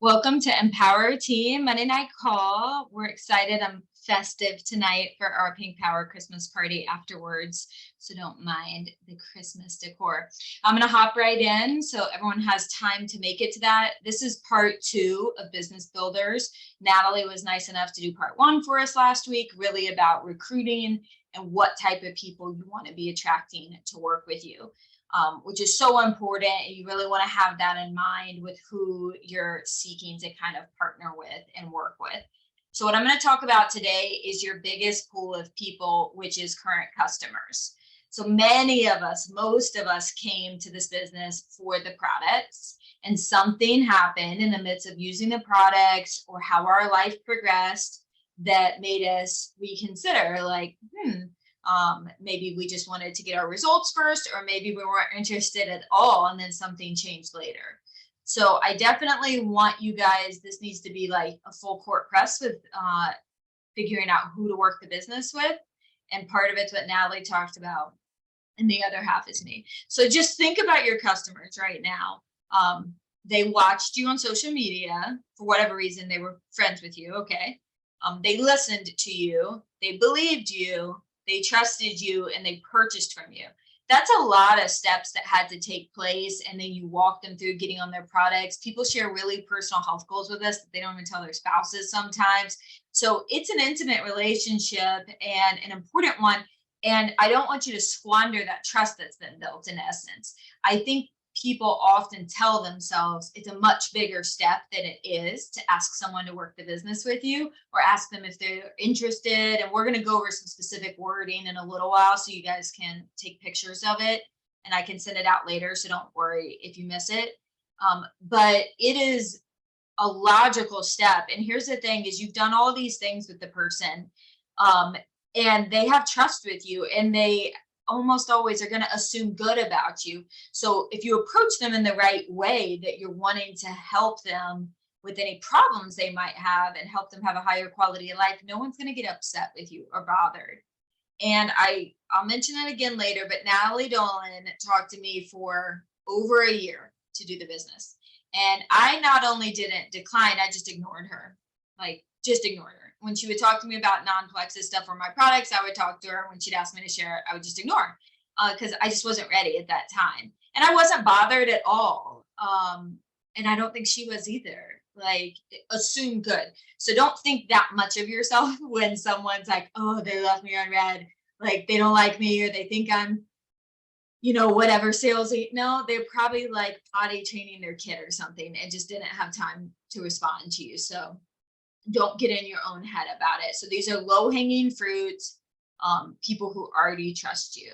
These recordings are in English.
Welcome to Empower Team Monday Night Call. We're excited. I'm festive tonight for our Pink Power Christmas party afterwards, so don't mind the Christmas decor. I'm going to hop right in so everyone has time to make it to that. This is part 2 of Business Builders. Natalie was nice enough to do part 1 for us last week, really about recruiting and what type of people you want to be attracting to work with you. Which is so important. You really want to have that in mind with who you're seeking to kind of partner with and work with. So what I'm going to talk about today is your biggest pool of people, which is current customers. So many of us, most of us came to this business for the products, and something happened in the midst of using the products or how our life progressed that made us reconsider, like, maybe we just wanted to get our results first, or maybe we weren't interested at all, and then something changed later. So I definitely want you guys, this needs to be like a full court press with figuring out who to work the business with. And part of it's what Natalie talked about, and the other half is me. So just think about your customers right now. They watched you on social media for whatever reason. They were friends with you. Okay. They listened to you. They believed you. They trusted you, and they purchased from you. That's a lot of steps that had to take place. And then you walk them through getting on their products. People share really personal health goals with us that they don't even tell their spouses sometimes. So it's an intimate relationship and an important one. And I don't want you to squander that trust that's been built, in essence. I think people often tell themselves it's a much bigger step than it is to ask someone to work the business with you, or ask them if they're interested. And we're going to go over some specific wording in a little while so you guys can take pictures of it, and I can send it out later. So don't worry if you miss it. But it is a logical step. And here's the thing is, you've done all these things with the person, and they have trust with you, and they almost always are going to assume good about you. So if you approach them in the right way, that you're wanting to help them with any problems they might have and help them have a higher quality of life, no one's going to get upset with you or bothered. And I'll mention it again later, but Natalie Dolan talked to me for over a year to do the business. And I not only didn't decline, I just ignored her. Like, just ignored her. When she would talk to me about non-Plexus stuff or my products, I would talk to her. When she'd ask me to share it, I would just ignore, because I just wasn't ready at that time. And I wasn't bothered at all. And I don't think she was either. Like, assume good. So don't think that much of yourself when someone's like, oh, they left me on red. Like, they don't like me, or they think I'm, whatever salesy. No, they're probably like potty training their kid or something and just didn't have time to respond to you. So don't get in your own head about it. So these are low hanging fruits, people who already trust you.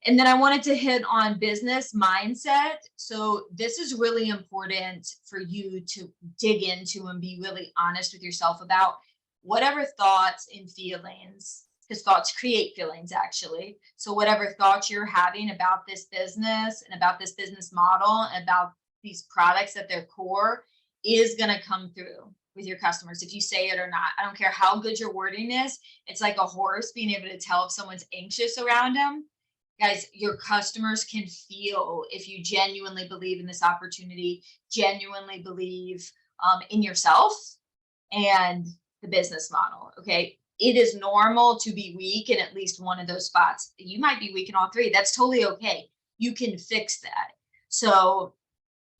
And then I wanted to hit on business mindset. So this is really important for you to dig into and be really honest with yourself about whatever thoughts and feelings, because thoughts create feelings actually. So whatever thoughts you're having about this business and about this business model and about these products at their core is going to come through with your customers, if you say it or not. I don't care how good your wording is. It's like a horse being able to tell if someone's anxious around them. Guys, your customers can feel if you genuinely believe in this opportunity, genuinely believe in yourself and the business model. Okay. It is normal to be weak in at least one of those spots. You might be weak in all three. That's totally okay. You can fix that. So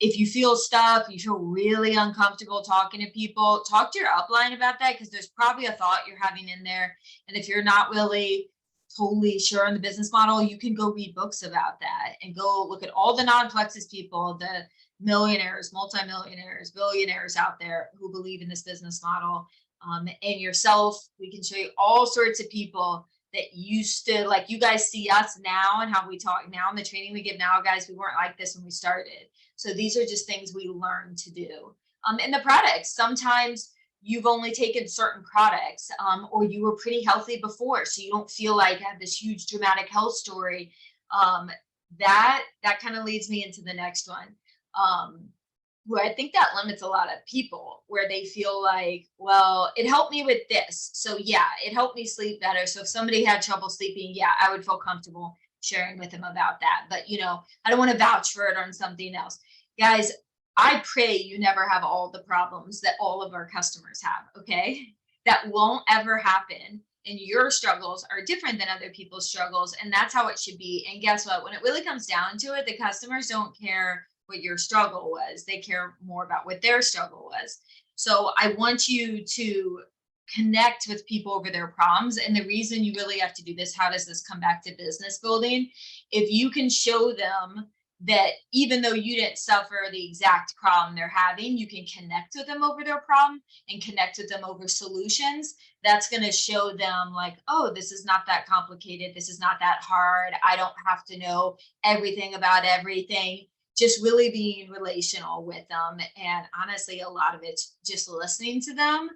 if you feel stuck, you feel really uncomfortable talking to people, talk to your upline about that, because there's probably a thought you're having in there. And if you're not really totally sure on the business model, you can go read books about that and go look at all the non-Plexus people, the millionaires, multimillionaires, billionaires out there who believe in this business model. And yourself, we can show you all sorts of people that used to, like, you guys see us now and how we talk now and the training we give now, guys, we weren't like this when we started. So these are just things we learned to do. And the products, sometimes you've only taken certain products, or you were pretty healthy before, so you don't feel like you have this huge dramatic health story. That kind of leads me into the next one, where I think that limits a lot of people, where they feel like, well, it helped me with this. So yeah, it helped me sleep better. So if somebody had trouble sleeping, yeah, I would feel comfortable sharing with them about that. But I don't want to vouch for it on something else. Guys, I pray you never have all the problems that all of our customers have, okay? That won't ever happen. And your struggles are different than other people's struggles. And that's how it should be. And guess what? When it really comes down to it, the customers don't care what your struggle was, they care more about what their struggle was. So I want you to connect with people over their problems. And the reason you really have to do this, how does this come back to business building? If you can show them that even though you didn't suffer the exact problem they're having, you can connect with them over their problem and connect with them over solutions. That's going to show them, like, oh, this is not that complicated. This is not that hard. I don't have to know everything about everything. Just really being relational with them. And honestly, a lot of it's just listening to them,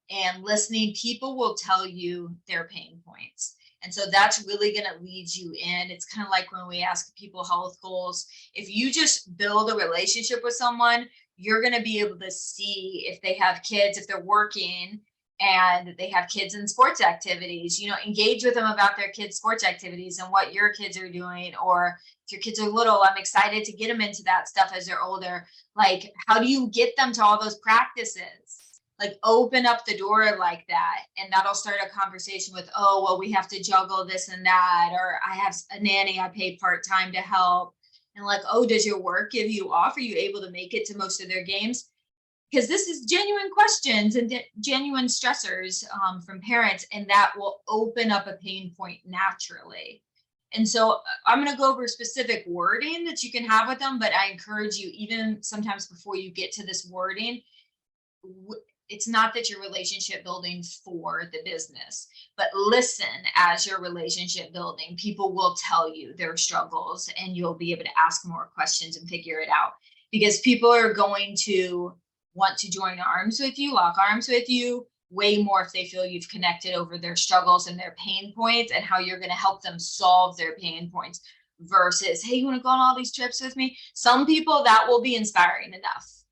and listening. People will tell you their pain points. And so that's really going to lead you in. It's kind of like when we ask people health goals. If you just build a relationship with someone, you're going to be able to see if they have kids, if they're working and they have kids in sports activities, engage with them about their kids' sports activities and what your kids are doing. Or if your kids are little, I'm excited to get them into that stuff as they're older. Like, how do you get them to all those practices? Like, open up the door like that, and that'll start a conversation with, oh, well, we have to juggle this and that, or I have a nanny I pay part-time to help. And like, oh, does your work give you off? Are you able to make it to most of their games? Because this is genuine questions and genuine stressors from parents, and that will open up a pain point naturally. And so I'm going to go over specific wording that you can have with them, but I encourage you, even sometimes before you get to this wording, it's not that you're relationship building for the business, but listen as you're relationship building. People will tell you their struggles, and you'll be able to ask more questions and figure it out, because people are going to want to join arms with you, lock arms with you way more if they feel you've connected over their struggles and their pain points and how you're going to help them solve their pain points versus, hey, you want to go on all these trips with me? Some people that will be inspiring enough.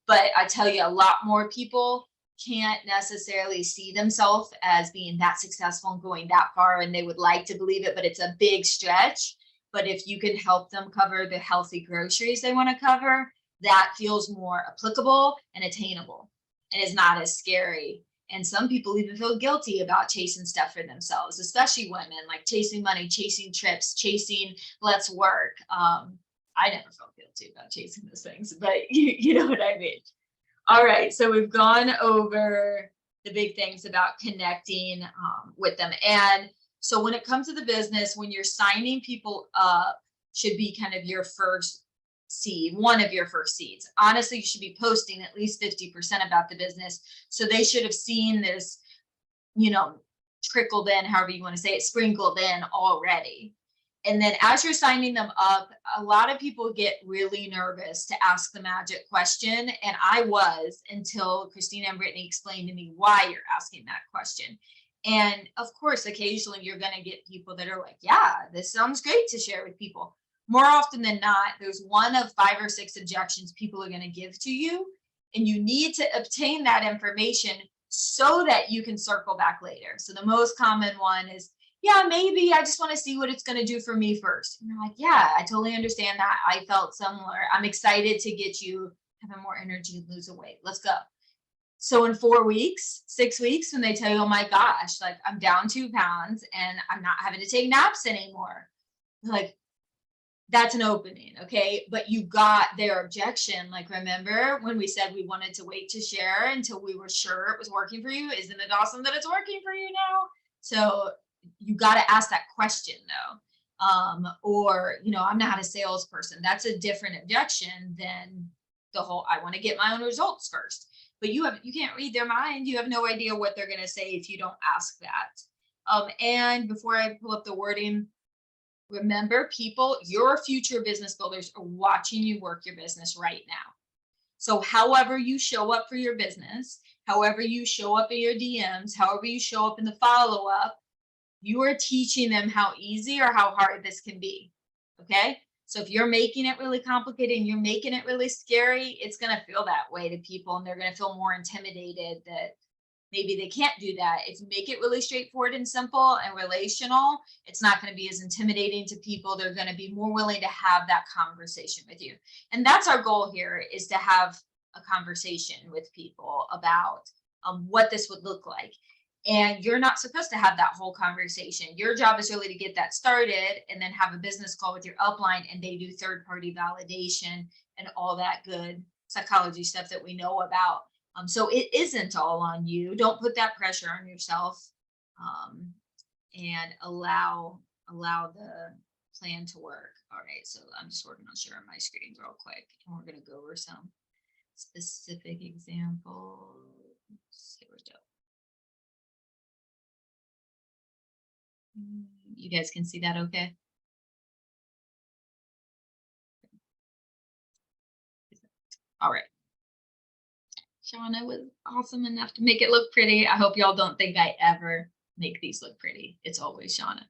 But I tell you, a lot more people can't necessarily see themselves as being that successful and going that far, and they would like to believe it, but it's a big stretch. But if you can help them cover the healthy groceries they want to cover, that feels more applicable and attainable and is not as scary. And some people even feel guilty about chasing stuff for themselves, especially women, like chasing money, chasing trips, chasing let's work. I never felt guilty about chasing those things, but you know what I mean. All right, so we've gone over the big things about connecting with them. And so when it comes to the business, when you're signing people up, should be kind of your first seed, one of your first seeds. Honestly, you should be posting at least 50% about the business. So they should have seen this, trickled in, however you want to say it, sprinkled in already. And then as you're signing them up, a lot of people get really nervous to ask the magic question. And I was, until Christina and Brittany explained to me why you're asking that question. And of course, occasionally you're going to get people that are like, yeah, this sounds great to share with people. More often than not, there's one of 5 or 6 objections people are going to give to you. And you need to obtain that information so that you can circle back later. So the most common one is, yeah, maybe I just want to see what it's going to do for me first. And you're like, yeah, I totally understand that. I felt similar. I'm excited to get you having more energy, lose a weight. Let's go. So in 4 weeks, 6 weeks, when they tell you, oh my gosh, like I'm down 2 pounds and I'm not having to take naps anymore. Like, that's an opening. Okay. But you got their objection. Like, remember when we said we wanted to wait to share until we were sure it was working for you? Isn't it awesome that it's working for you now? So you got to ask that question though. Or, I'm not a salesperson. That's a different objection than the whole, I want to get my own results first. But you can't read their mind. You have no idea what they're going to say if you don't ask that. And before I pull up the wording, remember, people, your future business builders are watching you work your business right now. So however you show up for your business, however you show up in your DMs, however you show up in the follow-up, you are teaching them how easy or how hard this can be. Okay. So if you're making it really complicated and you're making it really scary, it's going to feel that way to people, and they're going to feel more intimidated that maybe they can't do that. If you make it really straightforward and simple and relational, it's not going to be as intimidating to people. They're going to be more willing to have that conversation with you. And that's our goal here, is to have a conversation with people about what this would look like. And you're not supposed to have that whole conversation. Your job is really to get that started and then have a business call with your upline, and they do third-party validation and all that good psychology stuff that we know about. So it isn't all on you. Don't put that pressure on yourself, and allow the plan to work. All right, so I'm just working on sharing my screen real quick, and we're going to go over some specific examples. Here we go. You guys can see that okay? All right. Shauna was awesome enough to make it look pretty. I hope y'all don't think I ever make these look pretty. It's always Shauna.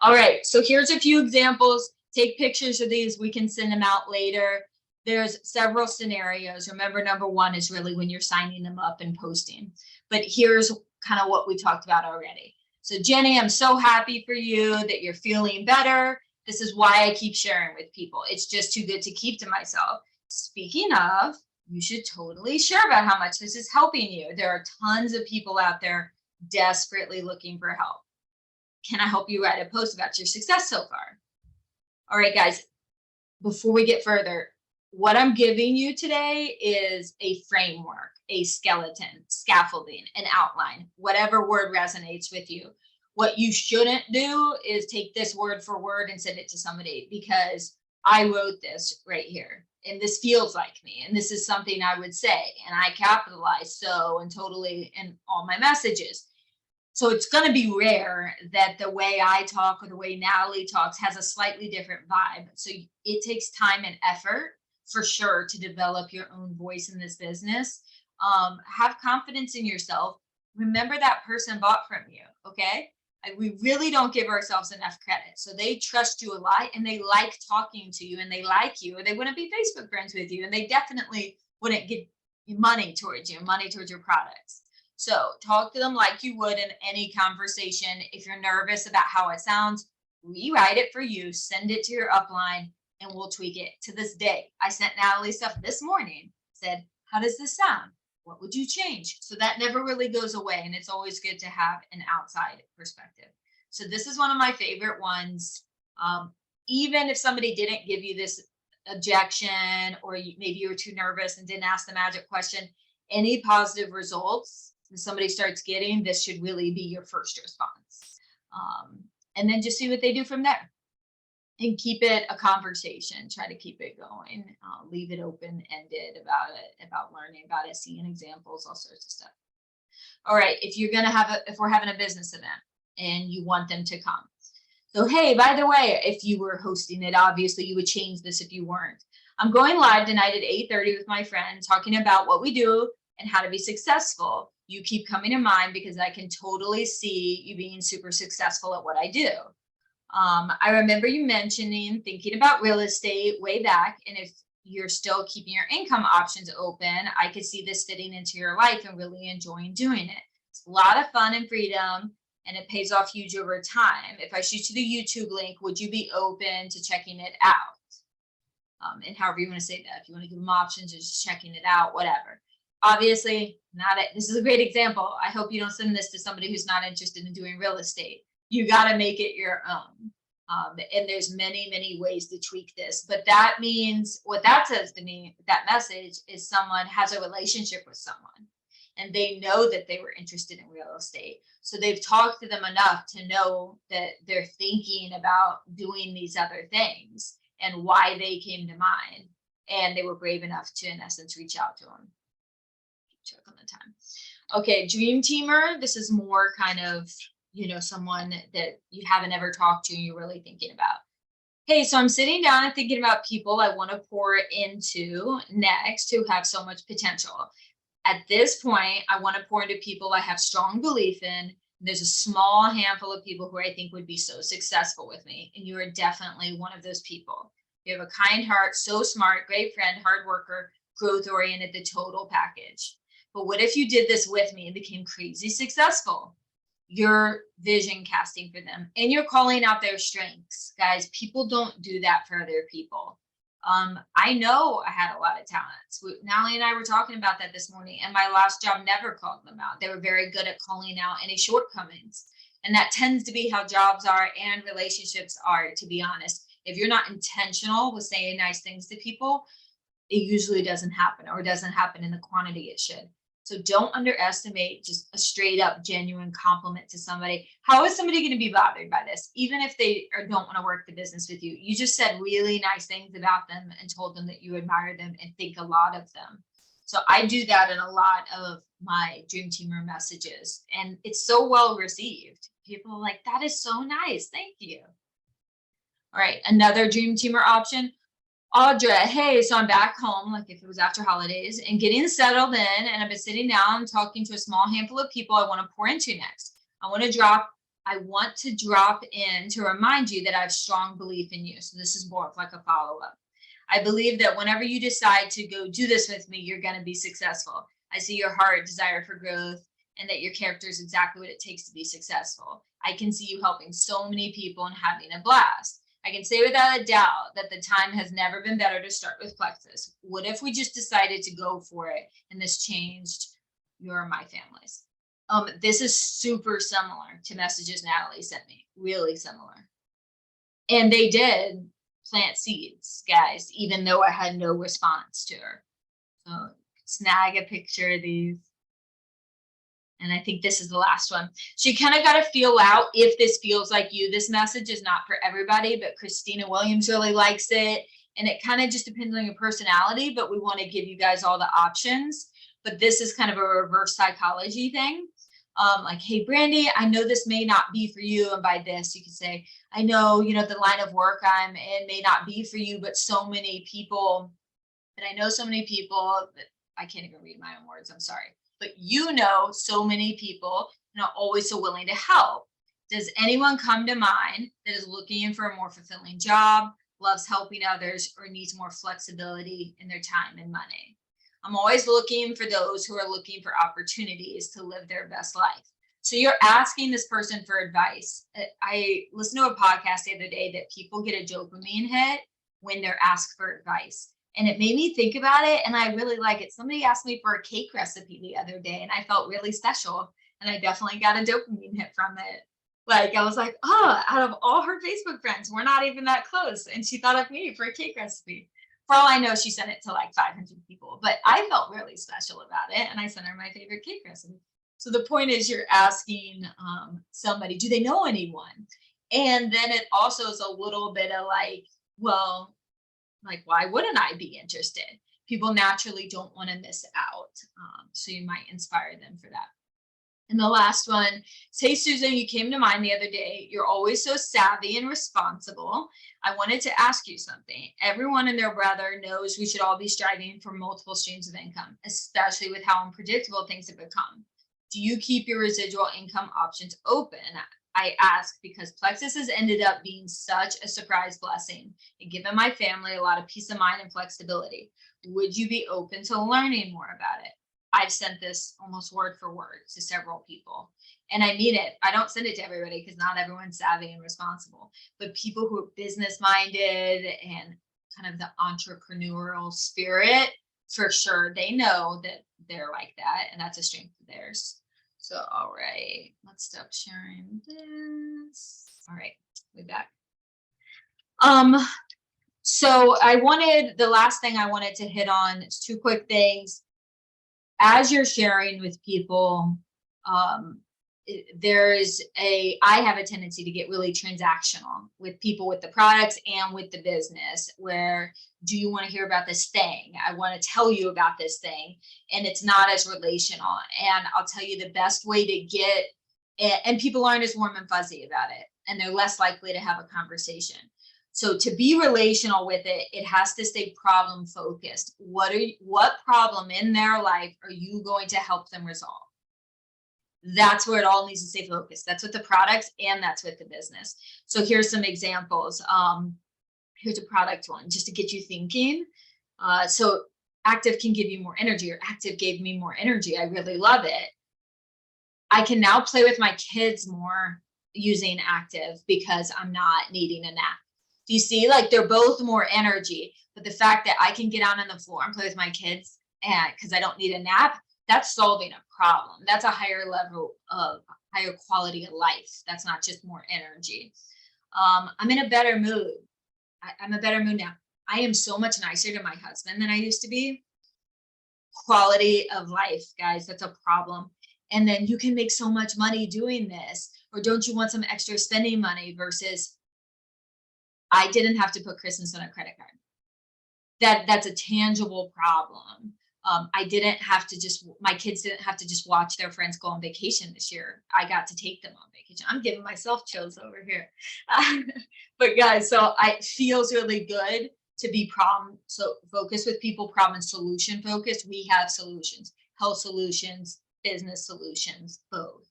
All right, so here's a few examples. Take pictures of these. We can send them out later. There's several scenarios. Remember, number one is really when you're signing them up and posting. But here's kind of what we talked about already. So Jenny, I'm so happy for you that you're feeling better. This is why I keep sharing with people. It's just too good to keep to myself. Speaking of, you should totally share about how much this is helping you. There are tons of people out there desperately looking for help. Can I help you write a post about your success so far? All right, guys, before we get further, what I'm giving you today is a framework, a skeleton, scaffolding, an outline, whatever word resonates with you. What you shouldn't do is take this word for word and send it to somebody, because I wrote this right here and this feels like me, and this is something I would say, and I capitalize so and totally in all my messages. So it's going to be rare that the way I talk or the way Natalie talks has a slightly different vibe. So it takes time and effort for sure to develop your own voice in this business. Have confidence in yourself. Remember that person bought from you, okay? We really don't give ourselves enough credit. So they trust you a lot, and they like talking to you, and they like you, or they wouldn't be Facebook friends with you, and they definitely wouldn't give money towards you, money towards your products. So talk to them like you would in any conversation. If you're nervous about how it sounds, rewrite it for you, send it to your upline, and we'll tweak it. To this day, I sent Natalie stuff this morning, said, how does this sound? What would you change? So that never really goes away, and it's always good to have an outside perspective. So this is one of my favorite ones. Even if somebody didn't give you this objection, or maybe you were too nervous and didn't ask the magic question, any positive results somebody starts getting, this should really be your first response. And then just see what they do from there, and keep it a conversation. Try to keep it going. Leave it open-ended about it, about learning about it, seeing examples, all sorts of stuff. All right, if we're having a business event and you want them to come. So, hey, by the way, if you were hosting it, obviously you would change this if you weren't. I'm going live tonight at 8:30 with my friend, talking about what we do and how to be successful. You keep coming to mind because I can totally see you being super successful at what I do. I remember you mentioning thinking about real estate way back, and if you're still keeping your income options open, I could see this fitting into your life and really enjoying doing it. It's a lot of fun and freedom, and it pays off huge over time. If I shoot you the YouTube link, would you be open to checking it out? And however you want to say that, if you want to give them options or just checking it out, whatever. Obviously, this is a great example. I hope you don't send this to somebody who's not interested in doing real estate. You got to make it your own. And there's many, many ways to tweak this. But that means, what that says to me, that message is someone has a relationship with someone, and they know that they were interested in real estate. So they've talked to them enough to know that they're thinking about doing these other things and why they came to mind. And they were brave enough to, in essence, reach out to them. Check on the time. Okay, dream teamer. This is more kind of, someone that you haven't ever talked to and you're really thinking about. Hey, so I'm sitting down and thinking about people I want to pour into next who have so much potential. At this point, I want to pour into people I have strong belief in. There's a small handful of people who I think would be so successful with me, and you are definitely one of those people. You have a kind heart, so smart, great friend, hard worker, growth oriented, the total package. But what if you did this with me and became crazy successful? You're vision casting for them and you're calling out their strengths. Guys, people don't do that for other people. I know I had a lot of talents. Natalie and I were talking about that this morning, and my last job never called them out. They were very good at calling out any shortcomings. And that tends to be how jobs are and relationships are, to be honest. If you're not intentional with saying nice things to people, it usually doesn't happen, or doesn't happen in the quantity it should. So don't underestimate just a straight up genuine compliment to somebody. How is somebody going to be bothered by this? Even if they don't want to work the business with you, you just said really nice things about them and told them that you admire them and think a lot of them. So I do that in a lot of my Dream Teamer messages, and it's so well received. People are like, that is so nice. Thank you. All right, another Dream Teamer option. Audra, hey, so I'm back home, like if it was after holidays, and getting settled in, and I've been sitting down talking to a small handful of people I want to pour into next. I want to drop in to remind you that I have strong belief in you. So this is more of like a follow-up. I believe that whenever you decide to go do this with me, you're going to be successful. I see your heart, desire for growth, and that your character is exactly what it takes to be successful. I can see you helping so many people and having a blast. I can say without a doubt that the time has never been better to start with Plexus. What if we just decided to go for it and this changed your and my families? This is super similar to messages Natalie sent me, really similar. And they did plant seeds, guys, even though I had no response to her. So snag a picture of these. And I think this is the last one. So you kind of got to feel out if this feels like you. This message is not for everybody, but Christina Williams really likes it. And it kind of just depends on your personality, but we want to give you guys all the options. But this is kind of a reverse psychology thing. Like, hey, Brandy, I know this may not be for you. And by this, you can say, I know, the line of work I'm in may not be for you, but so many people, and I know so many people that I can't even read my own words. I'm sorry. But so many people and are always so willing to help. Does anyone come to mind that is looking for a more fulfilling job, loves helping others, or needs more flexibility in their time and money? I'm always looking for those who are looking for opportunities to live their best life. So you're asking this person for advice. I listened to a podcast the other day that people get a dopamine hit when they're asked for advice. And it made me think about it, and I really like it. Somebody asked me for a cake recipe the other day, and I felt really special, and I definitely got a dopamine hit from it. Like, I was like, oh, out of all her Facebook friends, we're not even that close. And she thought of me for a cake recipe. For all I know, she sent it to like 500 people, but I felt really special about it, and I sent her my favorite cake recipe. So the point is, you're asking somebody, do they know anyone? And then it also is a little bit of like, well, like, why wouldn't I be interested? People naturally don't want to miss out. So you might inspire them for that. And the last one, say, Susan, you came to mind the other day. You're always so savvy and responsible. I wanted to ask you something. Everyone and their brother knows we should all be striving for multiple streams of income, especially with how unpredictable things have become. Do you keep your residual income options open? I ask because Plexus has ended up being such a surprise blessing and given my family a lot of peace of mind and flexibility. Would you be open to learning more about it? I've sent this almost word for word to several people, and I mean it. I don't send it to everybody because not everyone's savvy and responsible, but people who are business minded and kind of the entrepreneurial spirit, for sure, they know that they're like that, and that's a strength of theirs. So, all right, let's stop sharing this. All right, we're back. So the last thing I wanted to hit on is two quick things. As you're sharing with people, I have a tendency to get really transactional with people, with the products and with the business, where do you want to hear about this thing? I want to tell you about this thing, and it's not as relational. And I'll tell you the best way to get it, and people aren't as warm and fuzzy about it, and they're less likely to have a conversation. So to be relational with it, it has to stay problem focused. What problem in their life are you going to help them resolve? That's where it all needs to stay focused. That's with the products and that's with the business. So here's some examples. Here's a product one just to get you thinking. So active can give you more energy, or active gave me more energy. I really love it. I can now play with my kids more using active because I'm not needing a nap. Do you see? Like they're both more energy, but the fact that I can get out on the floor and play with my kids and because I don't need a nap, that's solving a problem. That's a higher level of higher quality of life. That's not just more energy. I'm in a better mood. I'm a better mood now. I am so much nicer to my husband than I used to be. Quality of life, guys, that's a problem. And then you can make so much money doing this. Or don't you want some extra spending money versus I didn't have to put Christmas on a credit card. That's a tangible problem. I didn't have to just my kids didn't have to just watch their friends go on vacation this year. I got to take them on vacation. I'm giving myself chills over here. But guys, so I it feels really good to be problem so focused with people, problem solution focused. We have solutions, health solutions, business solutions, both.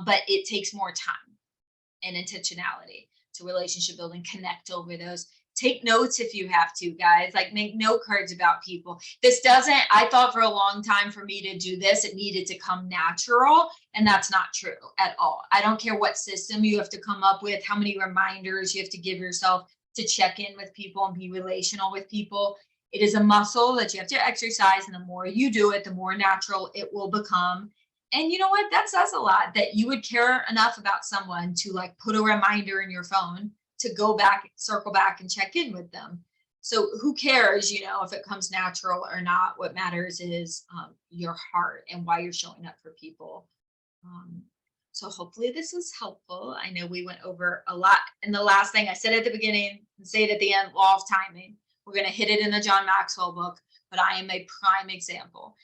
But it takes more time and intentionality to relationship building, connect over those. Take notes if you have to, guys. Like make note cards about people. This doesn't, I thought for a long time for me to do this, it needed to come natural. And that's not true at all. I don't care what system you have to come up with, how many reminders you have to give yourself to check in with people and be relational with people. It is a muscle that you have to exercise. And the more you do it, the more natural it will become. And you know what? That says a lot that you would care enough about someone to like put a reminder in your phone to go back, circle back and check in with them. So who cares, if it comes natural or not? What matters is your heart and why you're showing up for people. Um, so hopefully this was helpful. I know we went over a lot. And the last thing I said at the beginning and say it at the end, law of timing. We're going to hit it in the John Maxwell book, but I am a prime example.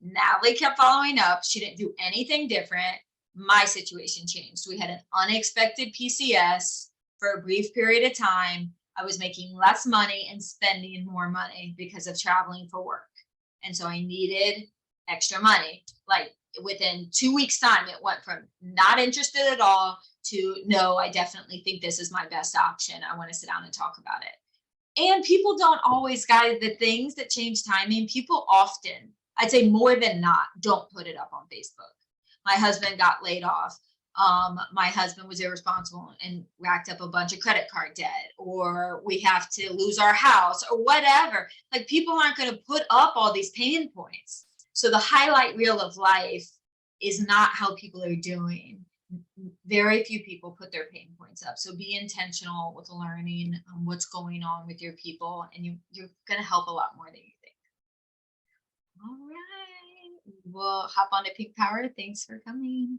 Natalie kept following up. She didn't do anything different. My situation changed. We had an unexpected PCS for a brief period of time. I was making less money and spending more money because of traveling for work. And so I needed extra money. Like within 2 weeks' time, it went from not interested at all to no, I definitely think this is my best option. I want to sit down and talk about it. And people don't always, guide the things that change timing. People often, I'd say more than not, don't put it up on Facebook. My husband got laid off. My husband was irresponsible and racked up a bunch of credit card debt, or we have to lose our house or whatever. Like people aren't going to put up all these pain points. So the highlight reel of life is not how people are doing. Very few people put their pain points up. So be intentional with learning what's going on with your people, and you're going to help a lot more than you think. All right. We'll hop on to Peak Power. Thanks for coming.